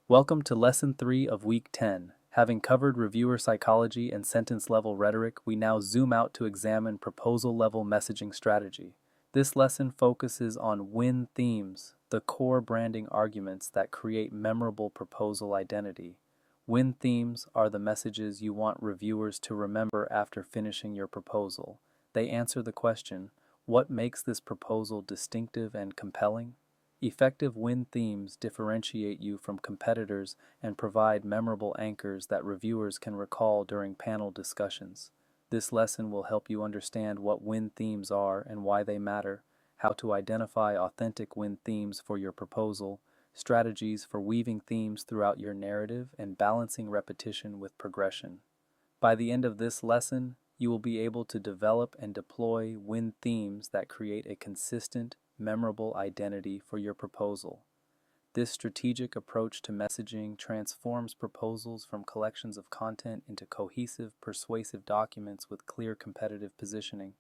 Welcome to Lesson 3 of Week 10. Having covered reviewer psychology and sentence-level rhetoric, we now zoom out to examine proposal-level messaging strategy. This lesson focuses on win themes, the core branding arguments that create memorable proposal identity. Win themes are the messages you want reviewers to remember after finishing your proposal. They answer the question, what makes this proposal distinctive and compelling? Effective win themes differentiate you from competitors and provide memorable anchors that reviewers can recall during panel discussions. This lesson will help you understand what win themes are and why they matter, how to identify authentic win themes for your proposal, strategies for weaving themes throughout your narrative, and balancing repetition with progression. By the end of this lesson, you will be able to develop and deploy win themes that create a consistent, memorable identity for your proposal. This strategic approach to messaging transforms proposals from collections of content into cohesive, persuasive documents with clear competitive positioning.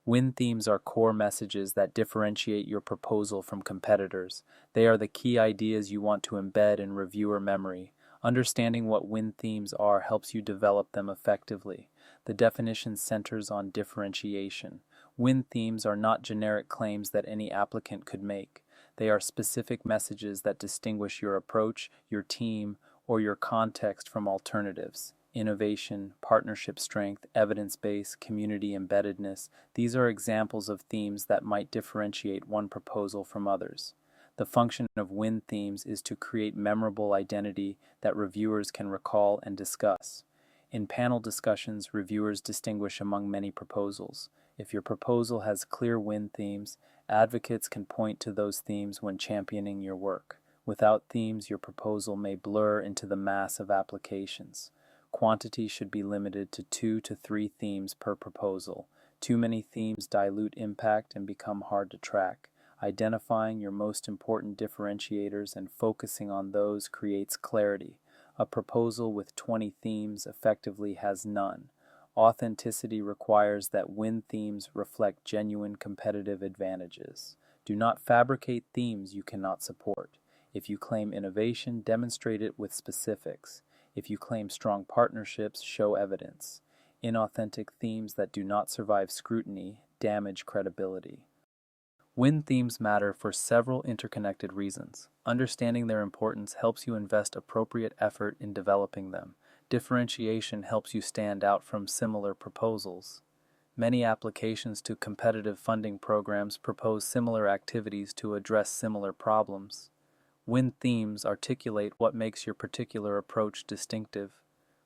Win themes are core messages that differentiate your proposal from competitors. They are the key ideas you want to embed in reviewer memory. Understanding what win themes are helps you develop them effectively. The definition centers on differentiation. Win themes are not generic claims that any applicant could make. They are specific messages that distinguish your approach, your team, or your context from alternatives. Innovation, partnership strength, evidence base, community embeddedness, these are examples of themes that might differentiate one proposal from others. The function of win themes is to create memorable identity that reviewers can recall and discuss. In panel discussions, reviewers distinguish among many proposals. If your proposal has clear win themes, advocates can point to those themes when championing your work. Without themes, your proposal may blur into the mass of applications. Quantity should be limited to 2 to 3 themes per proposal. Too many themes dilute impact and become hard to track. Identifying your most important differentiators and focusing on those creates clarity. A proposal with 20 themes effectively has none. Authenticity requires that win themes reflect genuine competitive advantages. Do not fabricate themes you cannot support. If you claim innovation, demonstrate it with specifics. If you claim strong partnerships, show evidence. Inauthentic themes that do not survive scrutiny damage credibility. Win themes matter for several interconnected reasons. Understanding their importance helps you invest appropriate effort in developing them. Differentiation helps you stand out from similar proposals. Many applications to competitive funding programs propose similar activities to address similar problems. Win themes articulate what makes your particular approach distinctive.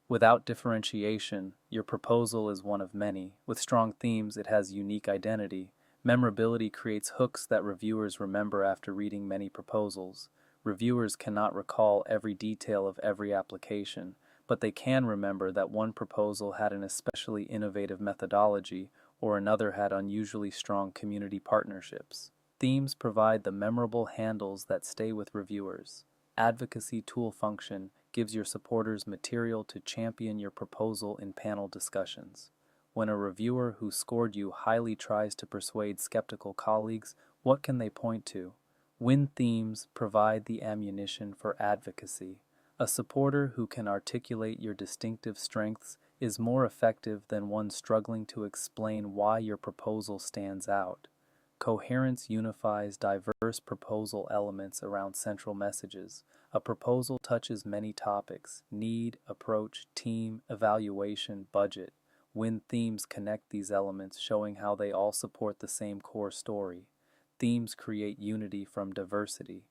Without differentiation, your proposal is one of many. With strong themes, it has unique identity. Memorability creates hooks that reviewers remember after reading many proposals. Reviewers cannot recall every detail of every application, but they can remember that one proposal had an especially innovative methodology or another had unusually strong community partnerships. Themes provide the memorable handles that stay with reviewers. Advocacy tool function gives your supporters material to champion your proposal in panel discussions. When a reviewer who scored you highly tries to persuade skeptical colleagues, what can they point to? Win themes provide the ammunition for advocacy. A supporter who can articulate your distinctive strengths is more effective than one struggling to explain why your proposal stands out. Coherence unifies diverse proposal elements around central messages. A proposal touches many topics: need, approach, team, evaluation, budget. Win themes connect these elements, showing how they all support the same core story. Themes create unity from diversity.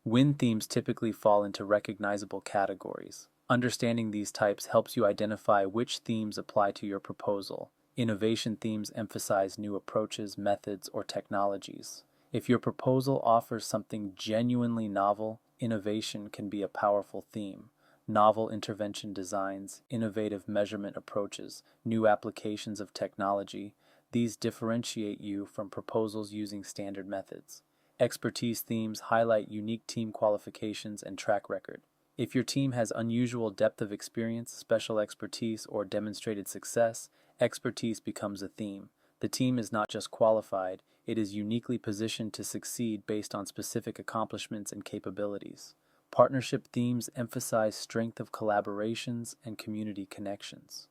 Win themes typically fall into recognizable categories. Understanding these types helps you identify which themes apply to your proposal. Innovation themes emphasize new approaches, methods, or technologies. If your proposal offers something genuinely novel, innovation can be a powerful theme. Novel intervention designs, innovative measurement approaches, new applications of technology, these differentiate you from proposals using standard methods. Expertise themes highlight unique team qualifications and track record. If your team has unusual depth of experience, special expertise, or demonstrated success, expertise becomes a theme. The team is not just qualified, it is uniquely positioned to succeed based on specific accomplishments and capabilities. Partnership themes emphasize strength of collaborations and community connections.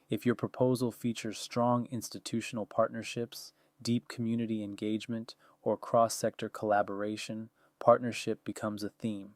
If your proposal features strong institutional partnerships, deep community engagement, or cross-sector collaboration, partnership becomes a theme.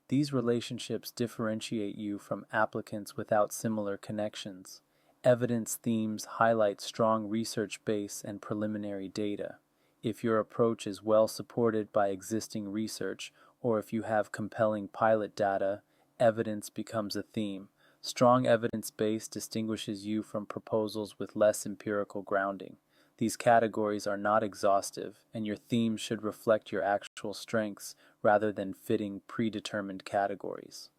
These relationships differentiate you from applicants without similar connections. Evidence themes highlight strong research base and preliminary data. If your approach is well supported by existing research, or if you have compelling pilot data, evidence becomes a theme. Strong evidence base distinguishes you from proposals with less empirical grounding. These categories are not exhaustive, and your theme should reflect your actual strengths rather than fitting predetermined categories.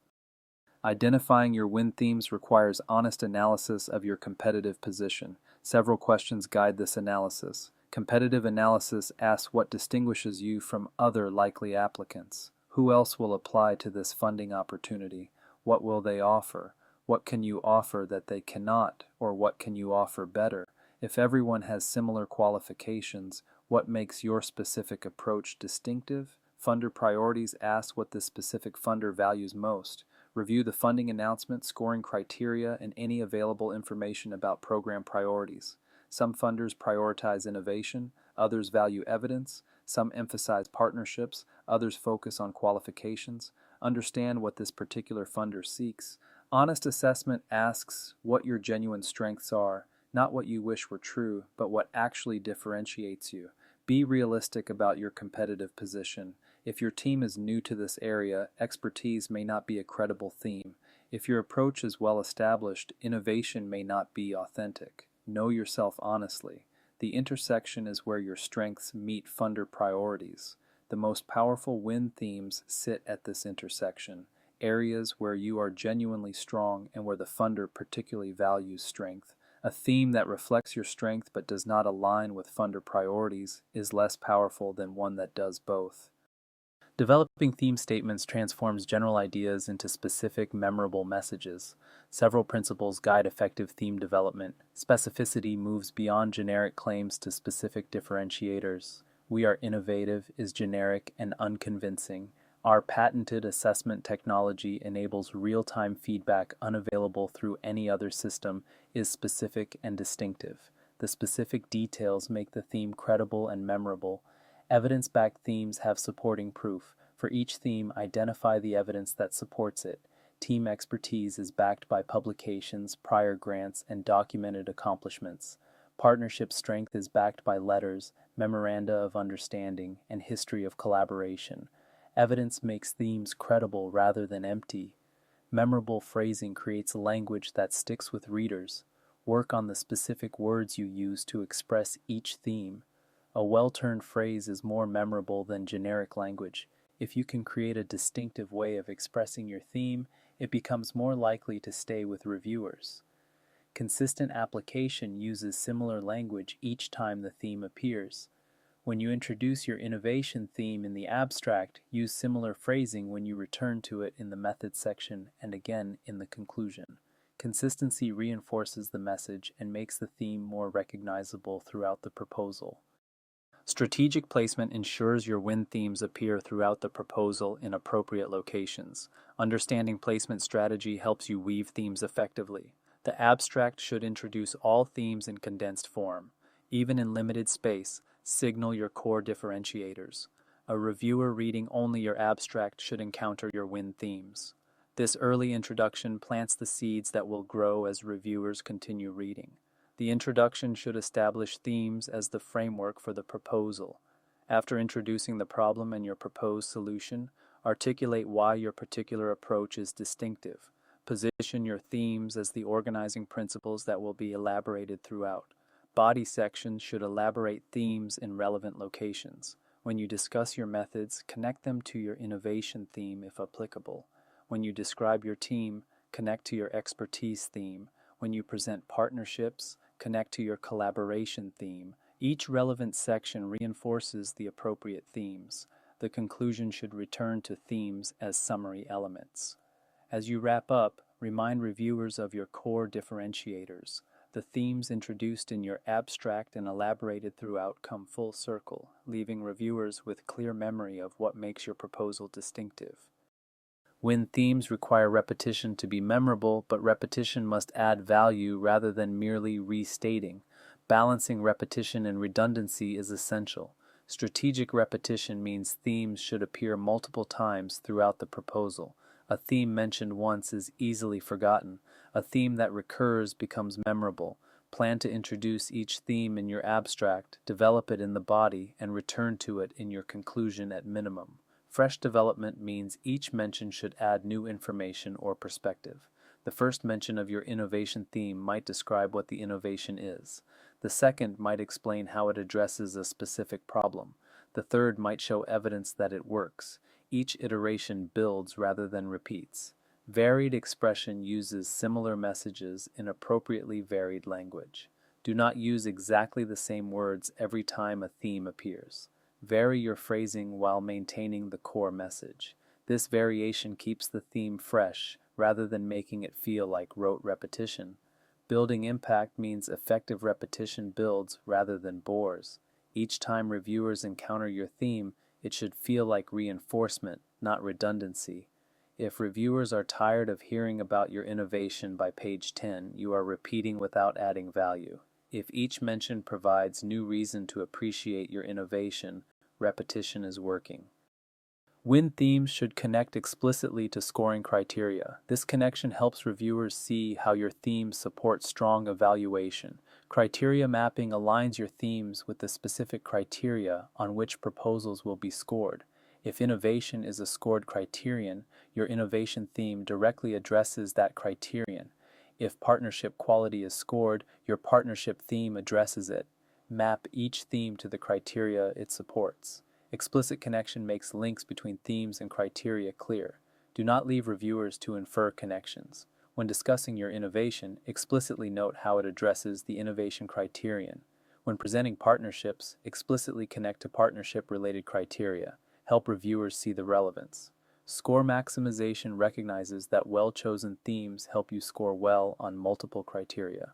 Identifying your win themes requires honest analysis of your competitive position. Several questions guide this analysis. Competitive analysis asks what distinguishes you from other likely applicants. Who else will apply to this funding opportunity? What will they offer? What can you offer that they cannot, or what can you offer better? If everyone has similar qualifications, what makes your specific approach distinctive? Funder priorities ask what the specific funder values most. Review the funding announcement, scoring criteria, and any available information about program priorities. Some funders prioritize innovation, others value evidence, some emphasize partnerships, others focus on qualifications. Understand what this particular funder seeks. Honest assessment asks what your genuine strengths are, not what you wish were true, but what actually differentiates you. Be realistic about your competitive position. If your team is new to this area, expertise may not be a credible theme. If your approach is well established, innovation may not be authentic. Know yourself honestly. The intersection is where your strengths meet funder priorities. The most powerful win themes sit at this intersection, areas where you are genuinely strong and where the funder particularly values strength. A theme that reflects your strength but does not align with funder priorities is less powerful than one that does both. Developing theme statements transforms general ideas into specific, memorable messages. Several principles guide effective theme development. Specificity moves beyond generic claims to specific differentiators. We are innovative is generic and unconvincing. Our patented assessment technology enables real-time feedback unavailable through any other system is specific and distinctive. The specific details make the theme credible and memorable. Evidence-backed themes have supporting proof. For each theme, identify the evidence that supports it. Team expertise is backed by publications, prior grants, and documented accomplishments. Partnership strength is backed by letters, memoranda of understanding, and history of collaboration. Evidence makes themes credible rather than empty. Memorable phrasing creates language that sticks with readers. Work on the specific words you use to express each theme. A well-turned phrase is more memorable than generic language. If you can create a distinctive way of expressing your theme, it becomes more likely to stay with reviewers. Consistent application uses similar language each time the theme appears. When you introduce your innovation theme in the abstract, use similar phrasing when you return to it in the methods section and again in the conclusion. Consistency reinforces the message and makes the theme more recognizable throughout the proposal. Strategic placement ensures your win themes appear throughout the proposal in appropriate locations. Understanding placement strategy helps you weave themes effectively. The abstract should introduce all themes in condensed form. Even in limited space, signal your core differentiators. A reviewer reading only your abstract should encounter your win themes. This early introduction plants the seeds that will grow as reviewers continue reading. The introduction should establish themes as the framework for the proposal. After introducing the problem and your proposed solution, articulate why your particular approach is distinctive. Position your themes as the organizing principles that will be elaborated throughout. Body sections should elaborate themes in relevant locations. When you discuss your methods, connect them to your innovation theme if applicable. When you describe your team, connect to your expertise theme. When you present partnerships, connect to your collaboration theme. Each relevant section reinforces the appropriate themes. The conclusion should return to themes as summary elements. As you wrap up, remind reviewers of your core differentiators. The themes introduced in your abstract and elaborated throughout come full circle, leaving reviewers with clear memory of what makes your proposal distinctive. Win themes require repetition to be memorable, but repetition must add value rather than merely restating. Balancing repetition and redundancy is essential. Strategic repetition means themes should appear multiple times throughout the proposal. A theme mentioned once is easily forgotten. A theme that recurs becomes memorable. Plan to introduce each theme in your abstract, develop it in the body, and return to it in your conclusion at minimum. Fresh development means each mention should add new information or perspective. The first mention of your innovation theme might describe what the innovation is. The second might explain how it addresses a specific problem. The third might show evidence that it works. Each iteration builds rather than repeats. Varied expression uses similar messages in appropriately varied language. Do not use exactly the same words every time a theme appears. Vary your phrasing while maintaining the core message. This variation keeps the theme fresh rather than making it feel like rote repetition. Building impact means effective repetition builds rather than bores. Each time reviewers encounter your theme, it should feel like reinforcement, not redundancy. If reviewers are tired of hearing about your innovation by page 10, you are repeating without adding value. If each mention provides new reason to appreciate your innovation, repetition is working. Win themes should connect explicitly to scoring criteria. This connection helps reviewers see how your themes support strong evaluation. Criteria mapping aligns your themes with the specific criteria on which proposals will be scored. If innovation is a scored criterion, your innovation theme directly addresses that criterion. If partnership quality is scored, your partnership theme addresses it. Map each theme to the criteria it supports. Explicit connection makes links between themes and criteria clear. Do not leave reviewers to infer connections. When discussing your innovation, explicitly note how it addresses the innovation criterion. When presenting partnerships, explicitly connect to partnership-related criteria. Help reviewers see the relevance. Score maximization recognizes that well-chosen themes help you score well on multiple criteria.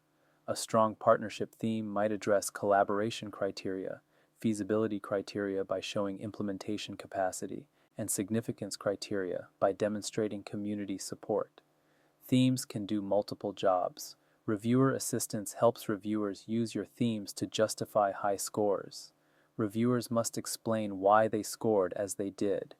A strong partnership theme might address collaboration criteria, feasibility criteria by showing implementation capacity, and significance criteria by demonstrating community support. Themes can do multiple jobs. Reviewer assistance helps reviewers use your themes to justify high scores. Reviewers must explain why they scored as they did.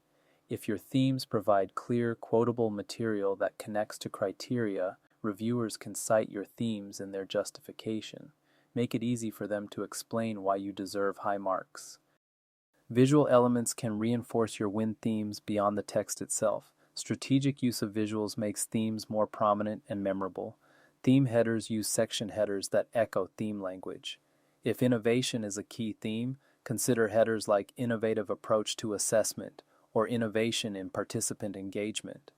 If your themes provide clear, quotable material that connects to criteria, reviewers can cite your themes in their justification. Make it easy for them to explain why you deserve high marks. Visual elements can reinforce your win themes beyond the text itself. Strategic use of visuals makes themes more prominent and memorable. Theme headers use section headers that echo theme language. If innovation is a key theme, consider headers like innovative approach to assessment or innovation in participant engagement.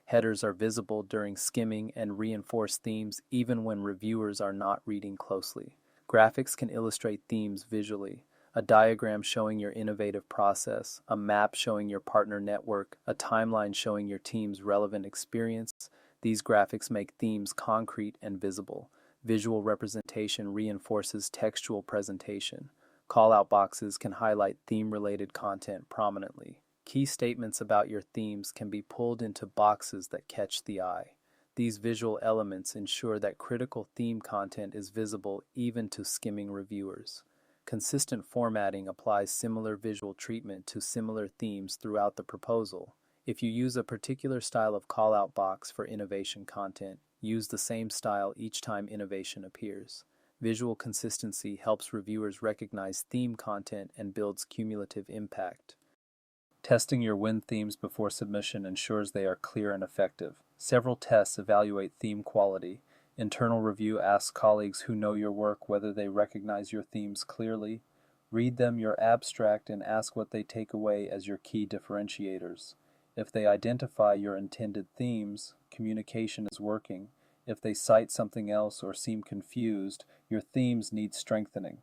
Headers are visible during skimming and reinforce themes even when reviewers are not reading closely. Graphics can illustrate themes visually. A diagram showing your innovative process, a map showing your partner network, a timeline showing your team's relevant experience. These graphics make themes concrete and visible. Visual representation reinforces textual presentation. Call-out boxes can highlight theme-related content prominently. Key statements about your themes can be pulled into boxes that catch the eye. These visual elements ensure that critical theme content is visible even to skimming reviewers. Consistent formatting applies similar visual treatment to similar themes throughout the proposal. If you use a particular style of call-out box for innovation content, use the same style each time innovation appears. Visual consistency helps reviewers recognize theme content and builds cumulative impact. Testing your win themes before submission ensures they are clear and effective. Several tests evaluate theme quality. Internal review asks colleagues who know your work whether they recognize your themes clearly. Read them your abstract and ask what they take away as your key differentiators. If they identify your intended themes, communication is working. If they cite something else or seem confused, your themes need strengthening.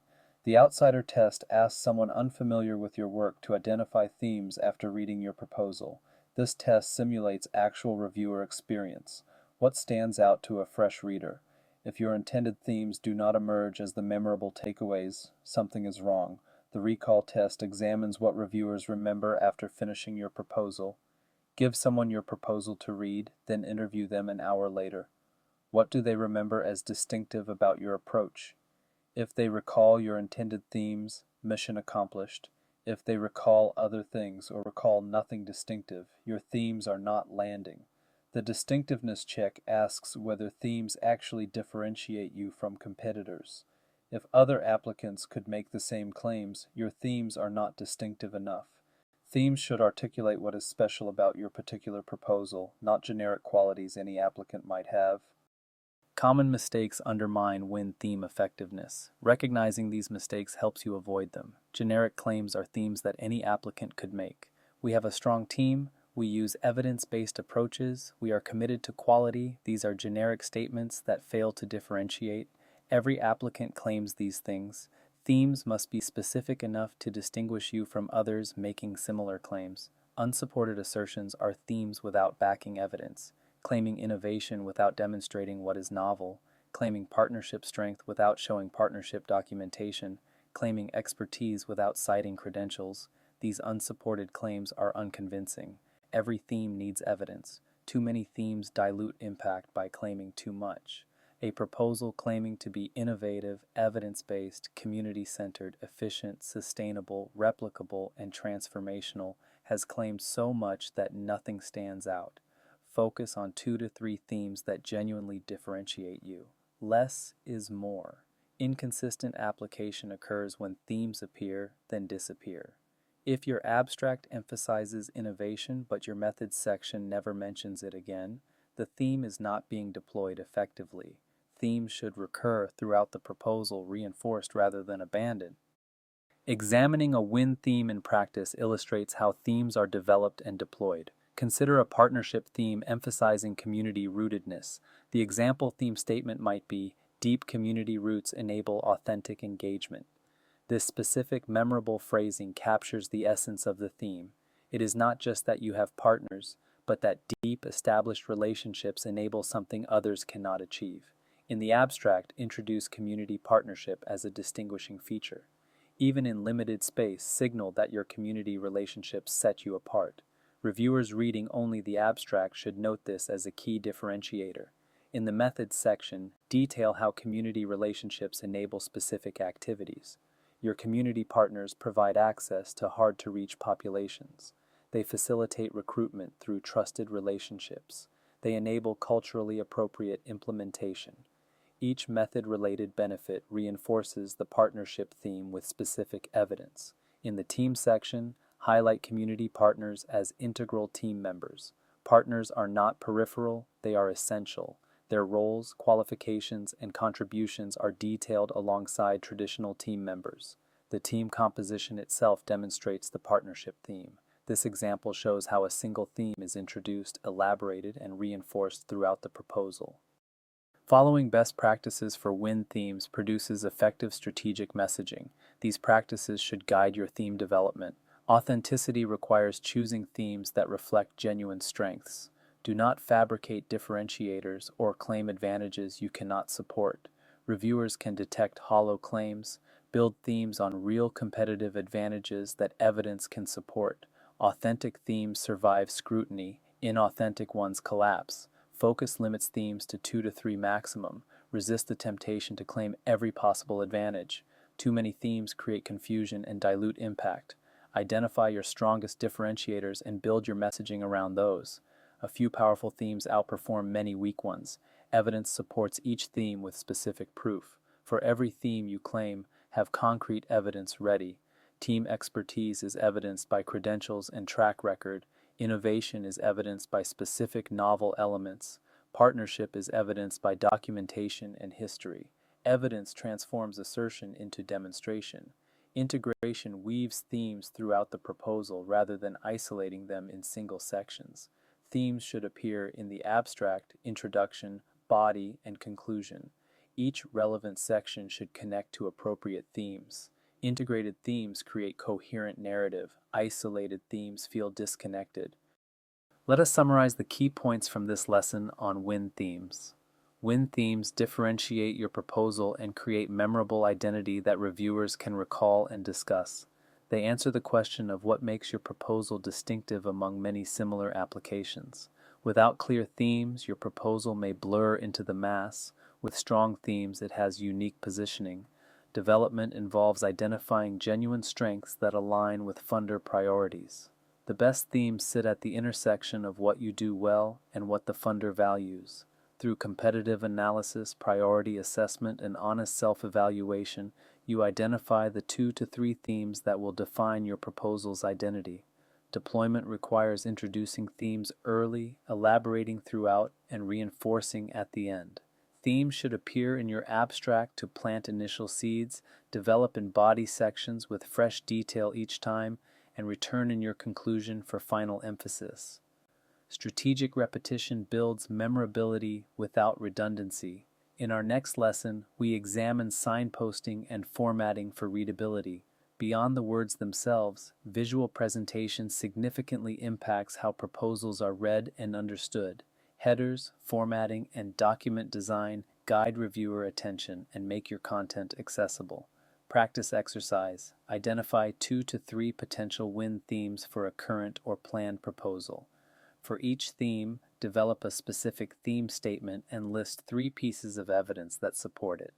The outsider test asks someone unfamiliar with your work to identify themes after reading your proposal. This test simulates actual reviewer experience. What stands out to a fresh reader? If your intended themes do not emerge as the memorable takeaways, something is wrong. The recall test examines what reviewers remember after finishing your proposal. Give someone your proposal to read, then interview them an hour later. What do they remember as distinctive about your approach? If they recall your intended themes, mission accomplished. If they recall other things or recall nothing distinctive, your themes are not landing. The distinctiveness check asks whether themes actually differentiate you from competitors. If other applicants could make the same claims, your themes are not distinctive enough. Themes should articulate what is special about your particular proposal, not generic qualities any applicant might have. Common mistakes undermine win-theme effectiveness. Recognizing these mistakes helps you avoid them. Generic claims are themes that any applicant could make. We have a strong team. We use evidence-based approaches. We are committed to quality. These are generic statements that fail to differentiate. Every applicant claims these things. Themes must be specific enough to distinguish you from others making similar claims. Unsupported assertions are themes without backing evidence. Claiming innovation without demonstrating what is novel, claiming partnership strength without showing partnership documentation, claiming expertise without citing credentials. These unsupported claims are unconvincing. Every theme needs evidence. Too many themes dilute impact by claiming too much. A proposal claiming to be innovative, evidence-based, community-centered, efficient, sustainable, replicable, and transformational has claimed so much that nothing stands out. Focus on 2 to 3 themes that genuinely differentiate you. Less is more. Inconsistent application occurs when themes appear, then disappear. If your abstract emphasizes innovation but your methods section never mentions it again, the theme is not being deployed effectively. Themes should recur throughout the proposal, reinforced rather than abandoned. Examining a win theme in practice illustrates how themes are developed and deployed. Consider a partnership theme emphasizing community rootedness. The example theme statement might be, "Deep community roots enable authentic engagement." This specific, memorable phrasing captures the essence of the theme. It is not just that you have partners, but that deep, established relationships enable something others cannot achieve. In the abstract, introduce community partnership as a distinguishing feature. Even in limited space, signal that your community relationships set you apart. Reviewers reading only the abstract should note this as a key differentiator. In the methods section, detail how community relationships enable specific activities. Your community partners provide access to hard-to-reach populations. They facilitate recruitment through trusted relationships. They enable culturally appropriate implementation. Each method-related benefit reinforces the partnership theme with specific evidence. In the team section, highlight community partners as integral team members. Partners are not peripheral, they are essential. Their roles, qualifications, and contributions are detailed alongside traditional team members. The team composition itself demonstrates the partnership theme. This example shows how a single theme is introduced, elaborated, and reinforced throughout the proposal. Following best practices for win themes produces effective strategic messaging. These practices should guide your theme development. Authenticity requires choosing themes that reflect genuine strengths. Do not fabricate differentiators or claim advantages you cannot support. Reviewers can detect hollow claims. Build themes on real competitive advantages that evidence can support. Authentic themes survive scrutiny. Inauthentic ones collapse. Focus limits themes to 2 to 3 maximum. Resist the temptation to claim every possible advantage. Too many themes create confusion and dilute impact. Identify your strongest differentiators and build your messaging around those. A few powerful themes outperform many weak ones. Evidence supports each theme with specific proof. For every theme you claim, have concrete evidence ready. Team expertise is evidenced by credentials and track record. Innovation is evidenced by specific novel elements. Partnership is evidenced by documentation and history. Evidence transforms assertion into demonstration. Integration weaves themes throughout the proposal rather than isolating them in single sections. Themes should appear in the abstract, introduction, body, and conclusion. Each relevant section should connect to appropriate themes. Integrated themes create coherent narrative. Isolated themes feel disconnected. Let us summarize the key points from this lesson on win themes. Win themes differentiate your proposal and create memorable identity that reviewers can recall and discuss. They answer the question of what makes your proposal distinctive among many similar applications. Without clear themes, your proposal may blur into the mass. With strong themes, it has unique positioning. Development involves identifying genuine strengths that align with funder priorities. The best themes sit at the intersection of what you do well and what the funder values. Through competitive analysis, priority assessment, and honest self-evaluation, you identify the 2 to 3 themes that will define your proposal's identity. Deployment requires introducing themes early, elaborating throughout, and reinforcing at the end. Themes should appear in your abstract to plant initial seeds, develop in body sections with fresh detail each time, and return in your conclusion for final emphasis. Strategic repetition builds memorability without redundancy. In our next lesson, we examine signposting and formatting for readability. Beyond the words themselves, visual presentation significantly impacts how proposals are read and understood. Headers, formatting, and document design guide reviewer attention and make your content accessible. Practice exercise. Identify 2 to 3 potential win themes for a current or planned proposal. For each theme, develop a specific theme statement and list 3 pieces of evidence that support it.